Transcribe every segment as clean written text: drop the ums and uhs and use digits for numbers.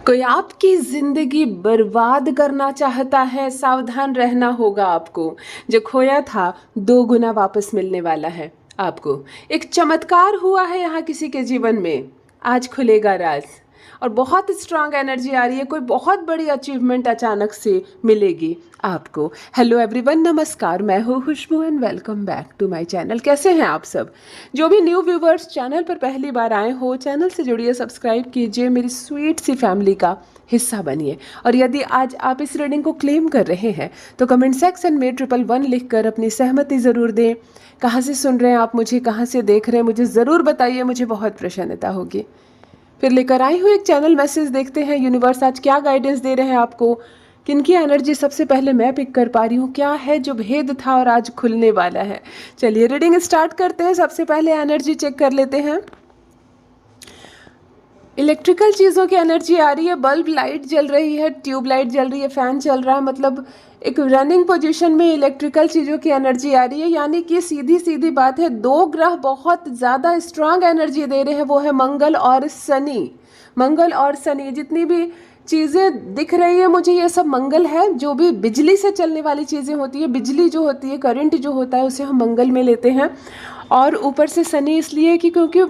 कोई आपकी ज़िंदगी बर्बाद करना चाहता है, सावधान रहना होगा आपको। जो खोया था, 2 गुना वापस मिलने वाला है आपको। एक चमत्कार हुआ है यहाँ किसी के जीवन में, आज खुलेगा राज़। और बहुत स्ट्रांग एनर्जी आ रही है, कोई बहुत बड़ी अचीवमेंट अचानक से मिलेगी आपको। हेलो एवरीवन, नमस्कार, मैं हूँ Khushboo and welcome back to my channel. कैसे हैं आप सब? जो भी न्यू व्यूवर्स चैनल पर पहली बार आए हो, चैनल से जुड़िए, सब्सक्राइब कीजिए, मेरी स्वीट सी फैमिली का हिस्सा बनिए। और यदि आज आप इस रीडिंग को क्लेम कर रहे हैं तो कमेंट सेक्शन में 111 लिखकर अपनी सहमति ज़रूर दें। कहाँ से सुन रहे हैं आप मुझे, कहाँ से देख रहे हैं, मुझे ज़रूर बताइए, मुझे बहुत प्रसन्नता होगी। फिर लेकर आई हूँ एक चैनल मैसेज, देखते हैं यूनिवर्स आज क्या गाइडेंस दे रहे हैं आपको। किनकी एनर्जी सबसे पहले मैं पिक कर पा रही हूँ, क्या है जो भेद था और आज खुलने वाला है। चलिए रीडिंग स्टार्ट करते हैं। सबसे पहले एनर्जी चेक कर लेते हैं। इलेक्ट्रिकल चीज़ों की एनर्जी आ रही है, बल्ब लाइट जल रही है, ट्यूब लाइट जल रही है, फ़ैन चल रहा है, मतलब एक रनिंग पोजीशन में इलेक्ट्रिकल चीज़ों की एनर्जी आ रही है। यानी कि सीधी सीधी बात है, 2 ग्रह बहुत ज़्यादा स्ट्रांग एनर्जी दे रहे हैं, वो है मंगल और शनि। मंगल और शनि, जितनी भी चीज़ें दिख रही है मुझे, ये सब मंगल है। जो भी बिजली से चलने वाली चीज़ें होती है, बिजली जो होती है, करंट जो होता है, उसे हम मंगल में लेते हैं। और ऊपर से शनि इसलिए कि क्योंकि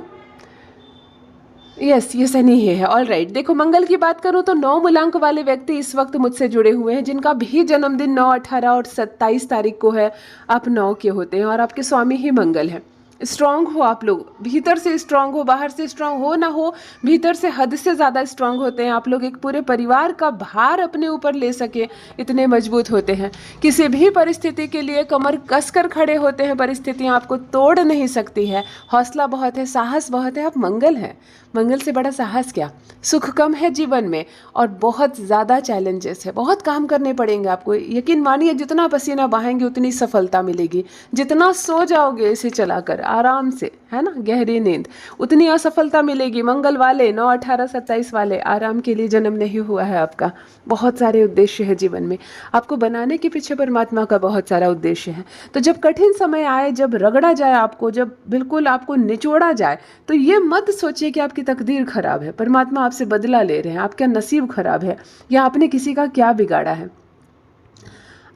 यस, ये शनि ही है। ऑल राइट, देखो मंगल की बात करूँ तो 9 मूलांक वाले व्यक्ति इस वक्त मुझसे जुड़े हुए हैं, जिनका भी जन्मदिन 9, 18 और 27 तारीख को है। आप 9 के होते हैं और आपके स्वामी ही मंगल है। स्ट्रांग हो आप लोग, भीतर से स्ट्रांग हो, बाहर से स्ट्रांग हो ना हो, भीतर से हद से ज़्यादा स्ट्रांग होते हैं आप लोग। एक पूरे परिवार का भार अपने ऊपर ले सके, इतने मजबूत होते हैं। किसी भी परिस्थिति के लिए कमर कसकर खड़े होते हैं, परिस्थितियाँ आपको तोड़ नहीं सकती है। हौसला बहुत है, साहस बहुत है। आप मंगल हैं, मंगल से बड़ा साहस क्या। सुख कम है जीवन में और बहुत ज़्यादा चैलेंजेस है, बहुत काम करने पड़ेंगे आपको। यकीन मानिए, जितना पसीना बहाएंगे उतनी सफलता मिलेगी। जितना सो जाओगे इसे चलाकर आराम से, है ना, गहरी नींद, उतनी असफलता मिलेगी। मंगल वाले 9, 18, 27 वाले, आराम के लिए जन्म नहीं हुआ है आपका। बहुत सारे उद्देश्य है जीवन में, आपको बनाने के पीछे परमात्मा का बहुत सारा उद्देश्य है। तो जब कठिन समय आए, जब रगड़ा जाए आपको, जब बिल्कुल आपको निचोड़ा जाए, तो ये मत सोचिए कि आपकी तकदीर खराब है, परमात्मा आपसे बदला ले रहे हैं, आपका नसीब खराब है या आपने किसी का क्या बिगाड़ा है।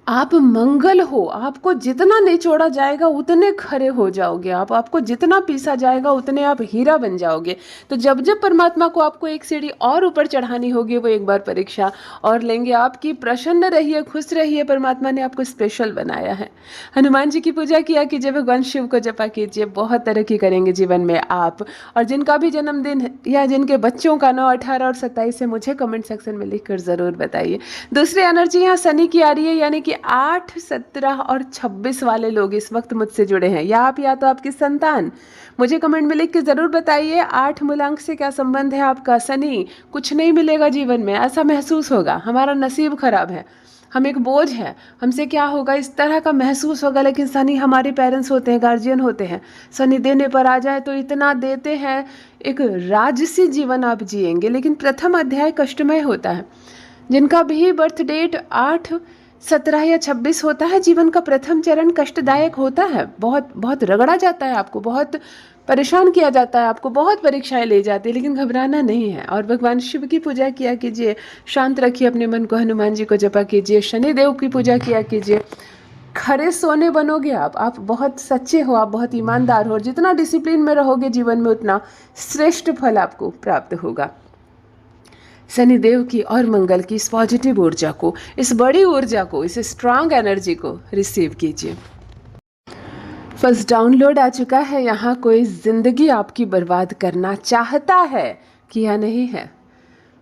आप मंगल हो, आपको जितना निचोड़ा जाएगा उतने खरे हो जाओगे आप। आपको जितना पीसा जाएगा उतने आप हीरा बन जाओगे। तो जब जब परमात्मा को आपको एक सीढ़ी और ऊपर चढ़ानी होगी, वो एक बार परीक्षा और लेंगे आपकी। प्रसन्न रहिए, खुश रहिए, परमात्मा ने आपको स्पेशल बनाया है। हनुमान जी की पूजा किया कीजिए, भगवान शिव को जपा कीजिए, बहुत तरक्की करेंगे जीवन में आप। और जिनका भी जन्मदिन या जिनके बच्चों का 9, 18 और 27 है, मुझे कमेंट सेक्शन में लिखकर ज़रूर बताइए। दूसरी एनर्जी यहाँ शनि की आ रही है, यानी कि 8, 17 और 26 वाले लोग इस वक्त मुझसे जुड़े हैं, या आप या तो आपकी संतान। मुझे कमेंट में लिख के ज़रूर बताइए 8 मूलांक से क्या संबंध है आपका। शनि, कुछ नहीं मिलेगा जीवन में, ऐसा महसूस होगा, हमारा नसीब खराब है, हम एक बोझ हैं, हमसे क्या होगा, इस तरह का महसूस होगा। लेकिन शनि हमारे पेरेंट्स होते हैं, गार्जियन होते हैं। शनि देने पर आ जाए तो इतना देते हैं, एक राजसी जीवन आप जिएंगे। लेकिन प्रथम अध्याय कष्टमय होता है। जिनका भी बर्थ डेट 8, 17 या 26 होता है, जीवन का प्रथम चरण कष्टदायक होता है। बहुत बहुत रगड़ा जाता है आपको, बहुत परेशान किया जाता है आपको, बहुत परीक्षाएं ले जाती है, लेकिन घबराना नहीं है। और भगवान शिव की पूजा किया कीजिए, शांत रखिए अपने मन को, हनुमान जी को जपा कीजिए, शनि देव की पूजा किया कीजिए। खरे सोने बनोगे आप बहुत सच्चे हो, आप बहुत ईमानदार हो, और जितना डिसिप्लिन में रहोगे जीवन में उतना श्रेष्ठ फल आपको प्राप्त होगा। शनिदेव की और मंगल की इस पॉजिटिव ऊर्जा को, इस बड़ी ऊर्जा को, इस स्ट्रांग एनर्जी को रिसीव कीजिए। फर्स्ट डाउनलोड आ चुका है। यहाँ कोई जिंदगी आपकी बर्बाद करना चाहता है, किया नहीं है।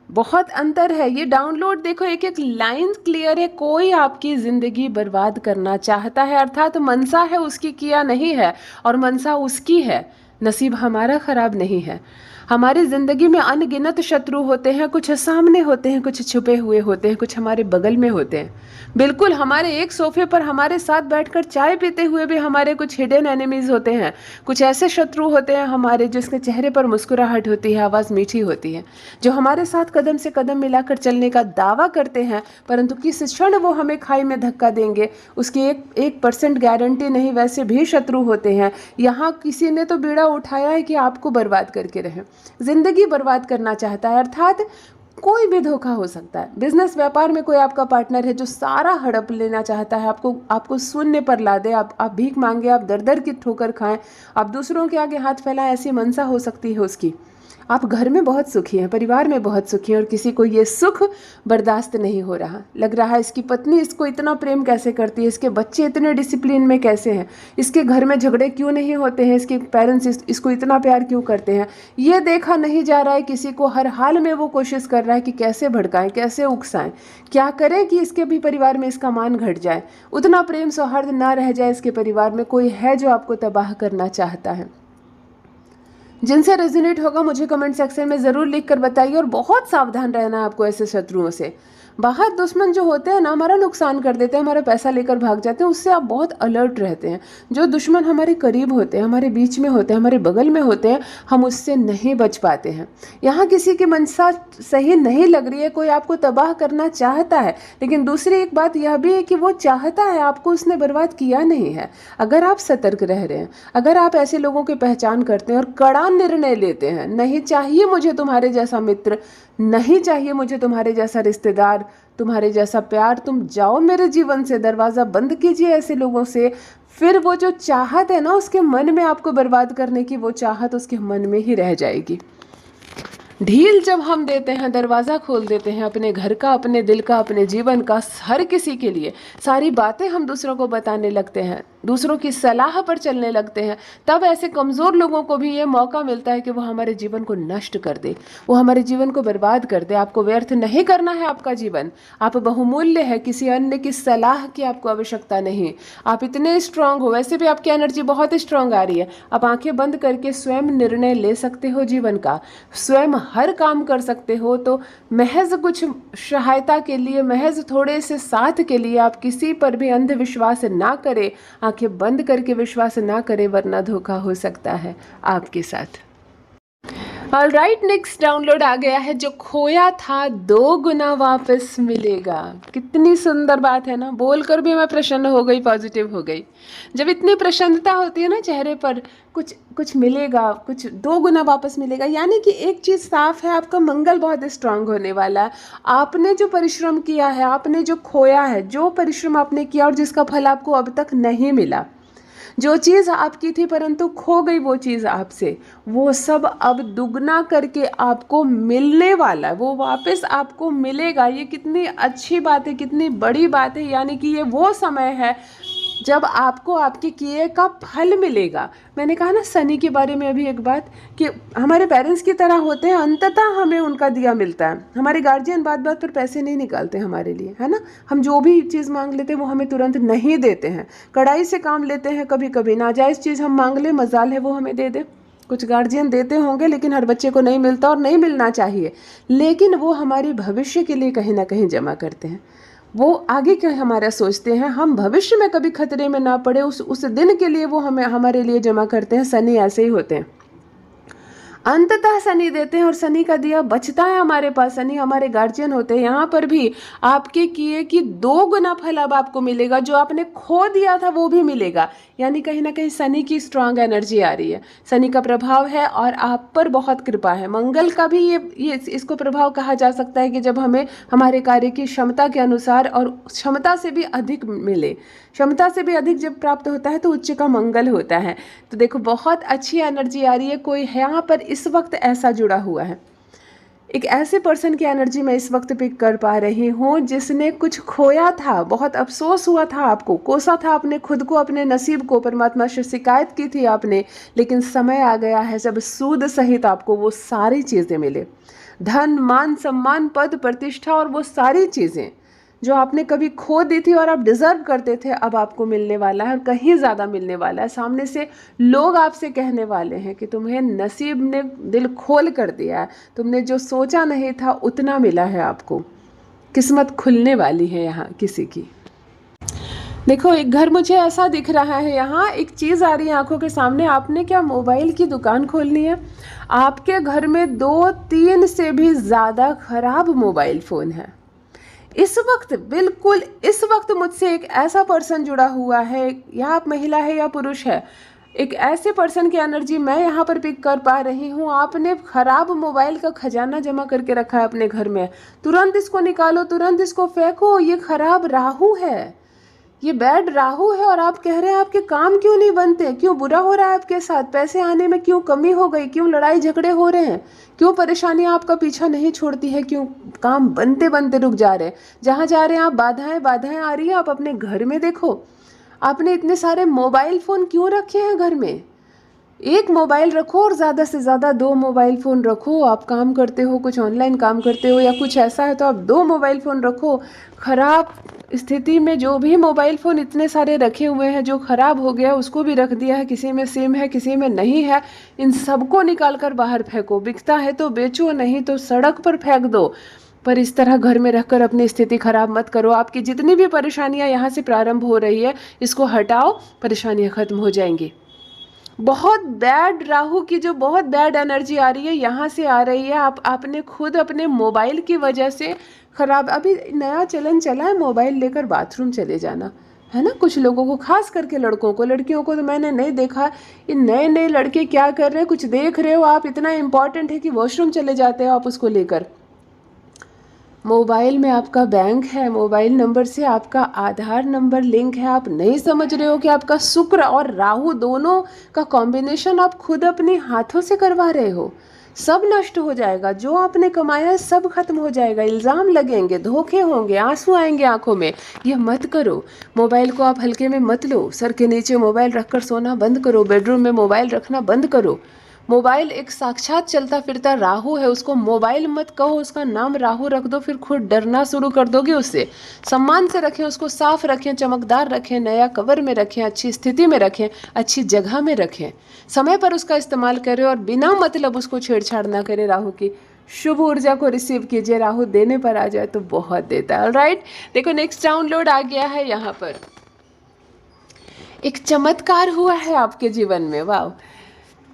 बहुत अंतर है। ये डाउनलोड देखो, एक एक लाइन क्लियर है। कोई आपकी ज़िंदगी बर्बाद करना चाहता है, अर्थात मनसा है उसकी, किया नहीं है, और मनसा उसकी है। नसीब हमारा ख़राब नहीं है। हमारी ज़िंदगी में अनगिनत शत्रु होते हैं, कुछ सामने होते हैं, कुछ छुपे हुए होते हैं, कुछ हमारे बगल में होते हैं। बिल्कुल हमारे एक सोफे पर हमारे साथ बैठकर चाय पीते हुए भी हमारे कुछ हिडन एनिमीज़ होते हैं। कुछ ऐसे शत्रु होते हैं हमारे, जिसके चेहरे पर मुस्कुराहट होती है, आवाज़ मीठी होती है, जो हमारे साथ कदम से कदम मिलाकर चलने का दावा करते हैं, परंतु किस क्षण वो हमें खाई में धक्का देंगे उसकी 1% गारंटी नहीं। वैसे भी शत्रु होते हैं। यहाँ किसी ने तो बीड़ा उठाया है कि आपको बर्बाद करके रहे, जिंदगी बर्बाद करना चाहता है, अर्थात कोई भी धोखा हो सकता है। बिजनेस व्यापार में कोई आपका पार्टनर है जो सारा हड़प लेना चाहता है, आपको शून्य पर ला दे, आप भीख मांगे, आप दर दर की ठोकर खाएं, आप दूसरों के आगे हाथ फैलाएं, ऐसी मंशा हो सकती है उसकी। आप घर में बहुत सुखी हैं, परिवार में बहुत सुखी हैं, और किसी को ये सुख बर्दाश्त नहीं हो रहा। लग रहा है इसकी पत्नी इसको इतना प्रेम कैसे करती है, इसके बच्चे इतने डिसिप्लिन में कैसे हैं, इसके घर में झगड़े क्यों नहीं होते हैं, इसके पेरेंट्स इसको इतना प्यार क्यों करते हैं। ये देखा नहीं जा रहा है किसी को। हर हाल में वो कोशिश कर रहा है कि कैसे भड़काएं, कैसे उकसाएं, क्या करें कि इसके भी परिवार में इसका मान घट जाए, उतना प्रेम सौहार्द ना रह जाए इसके परिवार में। कोई है जो आपको तबाह करना चाहता है। जिनसे रेजोनेट होगा मुझे कमेंट सेक्शन में ज़रूर लिख कर बताइए। और बहुत सावधान रहना है आपको ऐसे शत्रुओं से। बाहर दुश्मन जो होते हैं ना, हमारा नुकसान कर देते हैं, हमारा पैसा लेकर भाग जाते हैं, उससे आप बहुत अलर्ट रहते हैं। जो दुश्मन हमारे करीब होते हैं, हमारे बीच में होते हैं, हमारे बगल में होते हैं, हम उससे नहीं बच पाते हैं। यहाँ किसी की मनसा सही नहीं लग रही है, कोई आपको तबाह करना चाहता है, लेकिन दूसरी एक बात यह भी है कि वो चाहता है, आपको उसने बर्बाद किया नहीं है। अगर आप सतर्क रह रहे हैं, अगर आप ऐसे लोगों की पहचान करते हैं और कड़ा निर्णय लेते हैं, नहीं चाहिए मुझे तुम्हारे जैसा मित्र, नहीं चाहिए मुझे तुम्हारे जैसा रिश्तेदार, तुम्हारे जैसा प्यार, तुम जाओ मेरे जीवन से, दरवाज़ा बंद कीजिए ऐसे लोगों से। फिर वो जो चाहत है ना, उसके मन में आपको बर्बाद करने की, वो चाहत उसके मन में ही रह जाएगी। ढील जब हम देते हैं, दरवाज़ा खोल देते हैं अपने घर का, अपने दिल का, अपने जीवन का, हर किसी के लिए सारी बातें हम दूसरों को बताने लगते हैं, दूसरों की सलाह पर चलने लगते हैं, तब ऐसे कमज़ोर लोगों को भी ये मौका मिलता है कि वो हमारे जीवन को नष्ट कर दे, वो हमारे जीवन को बर्बाद कर दे। आपको व्यर्थ नहीं करना है आपका जीवन। आप बहुमूल्य है, किसी अन्य की सलाह की आपको आवश्यकता नहीं। आप इतने स्ट्रांग हो, वैसे भी आपकी एनर्जी बहुत स्ट्रांग आ रही है। आप आंखें बंद करके स्वयं निर्णय ले सकते हो जीवन का, स्वयं हर काम कर सकते हो। तो महज कुछ सहायता के लिए, महज थोड़े से साथ के लिए आप किसी पर भी अंधविश्वास ना करें, आंखें बंद करके विश्वास ना करें, वरना धोखा हो सकता है आपके साथ। ऑलराइट, नेक्स्ट डाउनलोड आ गया है, जो खोया था 2 गुना वापस मिलेगा। कितनी सुंदर बात है ना, बोलकर भी मैं प्रसन्न हो गई, पॉजिटिव हो गई। जब इतनी प्रसन्नता होती है ना चेहरे पर, कुछ मिलेगा, कुछ 2 गुना वापस मिलेगा, यानी कि एक चीज़ साफ है, आपका मंगल बहुत स्ट्रांग होने वाला है। आपने जो परिश्रम किया है, आपने जो खोया है, जो परिश्रम आपने किया और जिसका फल आपको अब तक नहीं मिला, जो चीज़ आपकी थी परंतु खो गई वो चीज़ आपसे, वो सब अब दुगना करके आपको मिलने वाला है, वो वापस आपको मिलेगा। ये कितनी अच्छी बात है, कितनी बड़ी बात है। यानी कि ये वो समय है जब आपको आपके किए का फल मिलेगा। मैंने कहा ना शनि के बारे में अभी एक बात, कि हमारे पेरेंट्स की तरह होते हैं, अंततः हमें उनका दिया मिलता है। हमारे गार्जियन बात बात पर पैसे नहीं निकालते हमारे लिए, है ना। हम जो भी चीज़ मांग लेते हैं वो हमें तुरंत नहीं देते हैं, कड़ाई से काम लेते हैं। कभी कभी नाजायज़ चीज़ हम मांग लें, मजाल है वो हमें दे दे। कुछ गार्जियन देते होंगे, लेकिन हर बच्चे को नहीं मिलता और नहीं मिलना चाहिए, लेकिन वो हमारे भविष्य के लिए कहीं ना कहीं जमा करते हैं। वो आगे क्या हमारा सोचते हैं, हम भविष्य में कभी खतरे में ना पड़े, उस दिन के लिए वो हमें हमारे लिए जमा करते हैं। शनि ऐसे ही होते हैं, अंततः शनि देते हैं और शनि का दिया बचता है हमारे पास। शनि हमारे गार्जियन होते हैं। यहाँ पर भी आपके किए की 2 गुना फल अब आपको मिलेगा, जो आपने खो दिया था वो भी मिलेगा। यानी कहीं ना कहीं शनि की स्ट्रांग एनर्जी आ रही है, शनि का प्रभाव है और आप पर बहुत कृपा है। मंगल का भी ये इसको प्रभाव कहा जा सकता है कि जब हमें हमारे कार्य की क्षमता के अनुसार और क्षमता से भी अधिक मिले, क्षमता से भी अधिक जब प्राप्त होता है तो उच्च का मंगल होता है। तो देखो बहुत अच्छी एनर्जी आ रही है। कोई यहाँ पर इस वक्त ऐसा जुड़ा हुआ है, एक ऐसे पर्सन की एनर्जी मैं इस वक्त पिक कर पा रही हूँ जिसने कुछ खोया था, बहुत अफसोस हुआ था, आपको कोसा था, अपने खुद को, अपने नसीब को, परमात्मा से शिकायत की थी आपने, लेकिन समय आ गया है जब सूद सहित आपको वो सारी चीज़ें मिले। धन, मान, सम्मान, पद, प्रतिष्ठा और वो सारी चीज़ें जो आपने कभी खो दी थी और आप डिज़र्व करते थे, अब आपको मिलने वाला है और कहीं ज़्यादा मिलने वाला है। सामने से लोग आपसे कहने वाले हैं कि तुम्हें नसीब ने दिल खोल कर दिया है, तुमने जो सोचा नहीं था उतना मिला है आपको। किस्मत खुलने वाली है यहाँ किसी की। देखो एक घर मुझे ऐसा दिख रहा है, यहाँ एक चीज़ आ रही है आंखों के सामने। आपने क्या मोबाइल की दुकान खोलनी है? आपके घर में 2-3 से भी ज़्यादा खराब मोबाइल फ़ोन है इस वक्त। बिल्कुल इस वक्त मुझसे एक ऐसा पर्सन जुड़ा हुआ है, या आप महिला है या पुरुष है, एक ऐसे पर्सन की एनर्जी मैं यहाँ पर पिक कर पा रही हूँ। आपने खराब मोबाइल का खजाना जमा करके रखा है अपने घर में, तुरंत इसको निकालो, तुरंत इसको फेंको। ये खराब राहु है, ये बैड राहु है। और आप कह रहे हैं आपके काम क्यों नहीं बनते, क्यों बुरा हो रहा है आपके साथ, पैसे आने में क्यों कमी हो गई, क्यों लड़ाई झगड़े हो रहे हैं, क्यों परेशानियां आपका पीछा नहीं छोड़ती है, क्यों काम बनते बनते रुक जा रहे हैं। जहाँ जा रहे हैं आप बाधाएं बाधाएं आ रही है। आप अपने घर में देखो, आपने इतने सारे मोबाइल फ़ोन क्यों रखे हैं घर में। एक मोबाइल रखो और ज़्यादा से ज़्यादा 2 मोबाइल फ़ोन रखो। आप काम करते हो, कुछ ऑनलाइन काम करते हो या कुछ ऐसा है तो आप 2 मोबाइल फ़ोन रखो। ख़राब स्थिति में जो भी मोबाइल फ़ोन इतने सारे रखे हुए हैं, जो ख़राब हो गया उसको भी रख दिया है, किसी में सिम है किसी में नहीं है, इन सबको निकाल कर बाहर फेंको। बिकता है तो बेचो, नहीं तो सड़क पर फेंक दो। पर इस तरह घर में रहकर अपनी स्थिति खराब मत करो। आपकी जितनी भी परेशानियां यहाँ से प्रारंभ हो रही है, इसको हटाओ, परेशानियां खत्म हो जाएंगी। बहुत बैड राहु की जो बहुत बैड एनर्जी आ रही है यहाँ से आ रही है। आपने खुद अपने मोबाइल की वजह से खराब, अभी नया चलन चला है मोबाइल लेकर बाथरूम चले जाना, है ना। कुछ लोगों को, खास करके लड़कों को, लड़कियों को तो मैंने नहीं देखा। ये नए नए लड़के क्या कर रहे हैं, कुछ देख रहे हो आप, इतना इंपॉर्टेंट है कि वॉशरूम चले जाते हो आप उसको लेकर। मोबाइल में आपका बैंक है, मोबाइल नंबर से आपका आधार नंबर लिंक है। आप नहीं समझ रहे हो कि आपका शुक्र और राहु दोनों का कॉम्बिनेशन आप खुद अपने हाथों से करवा रहे हो। सब नष्ट हो जाएगा, जो आपने कमाया है सब खत्म हो जाएगा। इल्ज़ाम लगेंगे, धोखे होंगे, आंसू आएंगे आंखों में। यह मत करो। मोबाइल को आप हल्के में मत लो। सर के नीचे मोबाइल रखकर सोना बंद करो। बेडरूम में मोबाइल रखना बंद करो। मोबाइल एक साक्षात चलता फिरता राहु है, उसको मोबाइल मत कहो, उसका नाम राहु रख दो। फिर खुद डरना शुरू कर दोगे उससे। सम्मान से रखें उसको, साफ रखें, चमकदार रखें, नया कवर में रखें, अच्छी स्थिति में रखें, अच्छी जगह में रखें, समय पर उसका इस्तेमाल करें और बिना मतलब उसको छेड़छाड़ ना करें। राहु की शुभ ऊर्जा को रिसीव कीजिए। राहु देने पर आ जाए तो बहुत देता है। ऑलराइट, देखो नेक्स्ट डाउनलोड आ गया है। यहाँ पर एक चमत्कार हुआ है आपके जीवन में। वाह,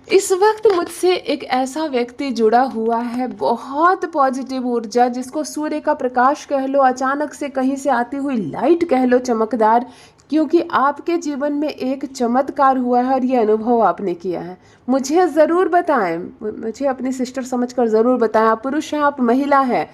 इस वक्त मुझसे एक ऐसा व्यक्ति जुड़ा हुआ है, बहुत पॉजिटिव ऊर्जा, जिसको सूर्य का प्रकाश कह लो, अचानक से कहीं से आती हुई लाइट कह लो, चमकदार। क्योंकि आपके जीवन में एक चमत्कार हुआ है और ये अनुभव आपने किया है। मुझे ज़रूर बताएं, मुझे अपनी सिस्टर समझकर ज़रूर बताएं। आप पुरुष हैं, आप महिला हैं,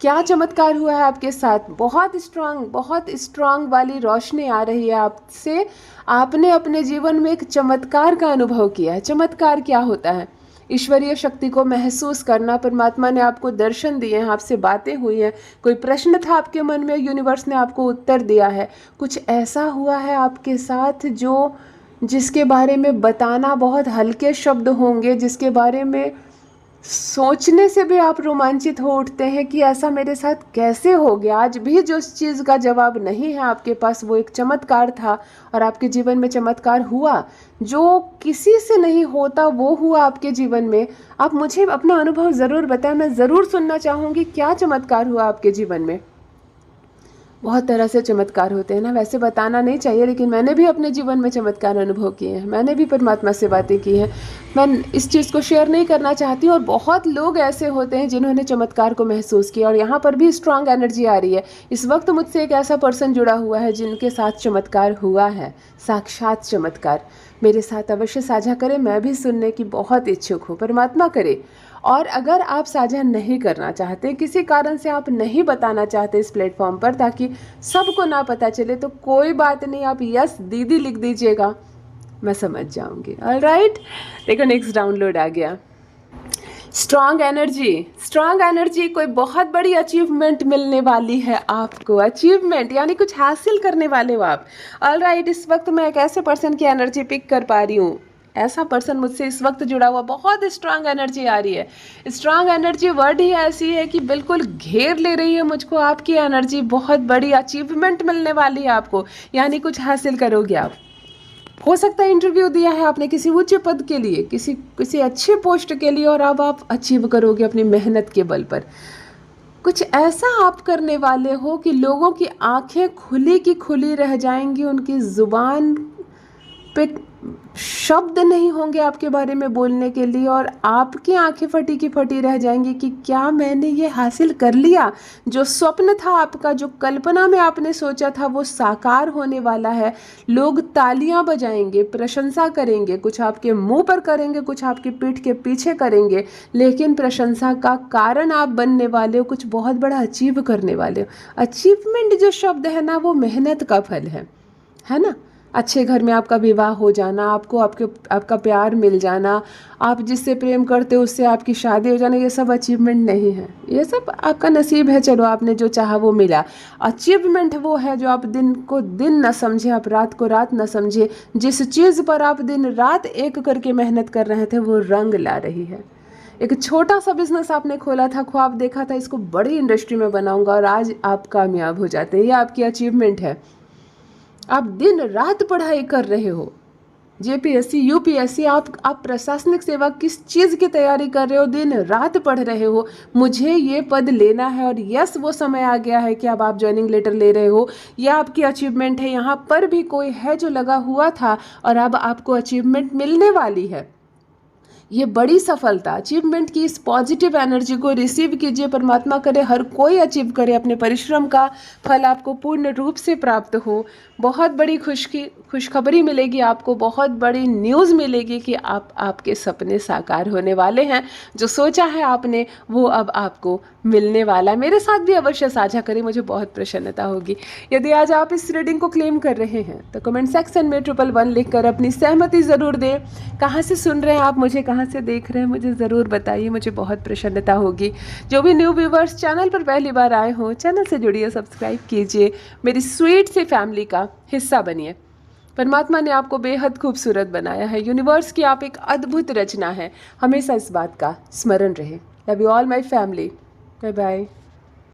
क्या चमत्कार हुआ है आपके साथ। बहुत स्ट्रांग वाली रोशनी आ रही है आपसे। आपने अपने जीवन में एक चमत्कार का अनुभव किया है। चमत्कार क्या होता है? ईश्वरीय शक्ति को महसूस करना। परमात्मा ने आपको दर्शन दिए हैं, आपसे बातें हुई हैं, कोई प्रश्न था आपके मन में, यूनिवर्स ने आपको उत्तर दिया है। कुछ ऐसा हुआ है आपके साथ जिसके बारे में बताना बहुत हल्के शब्द होंगे, जिसके बारे में सोचने से भी आप रोमांचित हो उठते हैं कि ऐसा मेरे साथ कैसे हो गया। आज भी जो उस चीज़ का जवाब नहीं है आपके पास, वो एक चमत्कार था और आपके जीवन में चमत्कार हुआ। जो किसी से नहीं होता वो हुआ आपके जीवन में। आप मुझे अपना अनुभव ज़रूर बताएं, मैं ज़रूर सुनना चाहूँगी क्या चमत्कार हुआ आपके जीवन में। बहुत तरह से चमत्कार होते हैं ना, वैसे बताना नहीं चाहिए, लेकिन मैंने भी अपने जीवन में चमत्कार अनुभव किए हैं। मैंने भी परमात्मा से बातें की हैं। मैं इस चीज़ को शेयर नहीं करना चाहती। और बहुत लोग ऐसे होते हैं जिन्होंने चमत्कार को महसूस किया। और यहाँ पर भी स्ट्रांग एनर्जी आ रही है। इस वक्त मुझसे एक ऐसा पर्सन जुड़ा हुआ है जिनके साथ चमत्कार हुआ है, साक्षात चमत्कार। मेरे साथ अवश्य साझा करें, मैं भी सुनने की बहुत इच्छुक हूँ। परमात्मा करे। और अगर आप साझा नहीं करना चाहते, किसी कारण से आप नहीं बताना चाहते इस प्लेटफॉर्म पर ताकि सबको ना पता चले, तो कोई बात नहीं, आप यस दीदी लिख दीजिएगा, मैं समझ जाऊंगी। ऑलराइट, देखो नेक्स्ट डाउनलोड आ गया। स्ट्रांग एनर्जी, कोई बहुत बड़ी अचीवमेंट मिलने वाली है आपको। अचीवमेंट यानी कुछ हासिल करने वाले हो आप। ऑलराइट, इस वक्त मैं एक ऐसे पर्सन की एनर्जी पिक कर पा रही हूँ। ऐसा पर्सन मुझसे इस वक्त जुड़ा हुआ, बहुत स्ट्रांग एनर्जी आ रही है। स्ट्रांग एनर्जी वर्ड ही ऐसी है कि बिल्कुल घेर ले रही है मुझको। आपकी एनर्जी, बहुत बड़ी अचीवमेंट मिलने वाली है आपको, यानी कुछ हासिल करोगे आप। हो सकता है इंटरव्यू दिया है आपने किसी उच्च पद के लिए, किसी अच्छे पोस्ट के लिए, और अब आप अचीव करोगे अपनी मेहनत के बल पर। कुछ ऐसा आप करने वाले हो कि लोगों की आंखें खुली की खुली रह जाएंगी, उनकी जुबान पे शब्द नहीं होंगे आपके बारे में बोलने के लिए, और आपकी आंखें फटी की फटी रह जाएंगी कि क्या मैंने ये हासिल कर लिया। जो स्वप्न था आपका, जो कल्पना में आपने सोचा था, वो साकार होने वाला है। लोग तालियां बजाएंगे, प्रशंसा करेंगे, कुछ आपके मुंह पर करेंगे, कुछ आपकी पीठ के पीछे करेंगे, लेकिन प्रशंसा का कारण आप बनने वाले हो, कुछ बहुत बड़ा अचीव करने वाले हो। अचीवमेंट जो शब्द है ना, वो मेहनत का फल है ना। अच्छे घर में आपका विवाह हो जाना, आपको आपका प्यार मिल जाना, आप जिससे प्रेम करते हो उससे आपकी शादी हो जाना, ये सब अचीवमेंट नहीं है। ये सब आपका नसीब है, चलो आपने जो चाहा वो मिला। अचीवमेंट वो है जो आप दिन को दिन न समझे, आप रात को रात न समझे, जिस चीज़ पर आप दिन रात एक करके मेहनत कर रहे थे वो रंग ला रही है। एक छोटा सा बिजनेस आपने खोला था, ख्वाब देखा था इसको बड़ी इंडस्ट्री में बनाऊंगा, और आज आप कामयाब हो जाते हैं। ये आपकी अचीवमेंट है। आप दिन रात पढ़ाई कर रहे हो, जेपीएससी, यूपीएससी, आप प्रशासनिक सेवा किस चीज़ की तैयारी कर रहे हो, दिन रात पढ़ रहे हो, मुझे ये पद लेना है, और यस वो समय आ गया है कि अब आप ज्वाइनिंग लेटर ले रहे हो। यह आपकी अचीवमेंट है। यहाँ पर भी कोई है जो लगा हुआ था और अब आपको अचीवमेंट मिलने वाली है। ये बड़ी सफलता, अचीवमेंट की इस पॉजिटिव एनर्जी को रिसीव कीजिए। परमात्मा करे हर कोई अचीव करे, अपने परिश्रम का फल आपको पूर्ण रूप से प्राप्त हो। बहुत बड़ी खुशखबरी मिलेगी आपको, बहुत बड़ी न्यूज़ मिलेगी कि आपके सपने साकार होने वाले हैं। जो सोचा है आपने वो अब आपको मिलने वाला है। मेरे साथ भी अवश्य साझा करें, मुझे बहुत प्रसन्नता होगी। यदि आज आप इस रीडिंग को क्लेम कर रहे हैं तो कमेंट सेक्शन में 111 लिखकर अपनी सहमति ज़रूर दें। कहाँ से सुन रहे हैं आप मुझे, कहाँ से देख रहे हैं, मुझे ज़रूर बताइए, मुझे बहुत प्रसन्नता होगी। जो भी न्यू व्यूवर्स चैनल पर पहली बार आए हों, चैनल से जुड़िए, सब्सक्राइब कीजिए, मेरी स्वीट सी फैमिली का हिस्सा बनिए। परमात्मा ने आपको बेहद खूबसूरत बनाया है। यूनिवर्स की आप एक अद्भुत रचना है। हमेशा इस बात का स्मरण रहे। Love you all my family. Bye bye.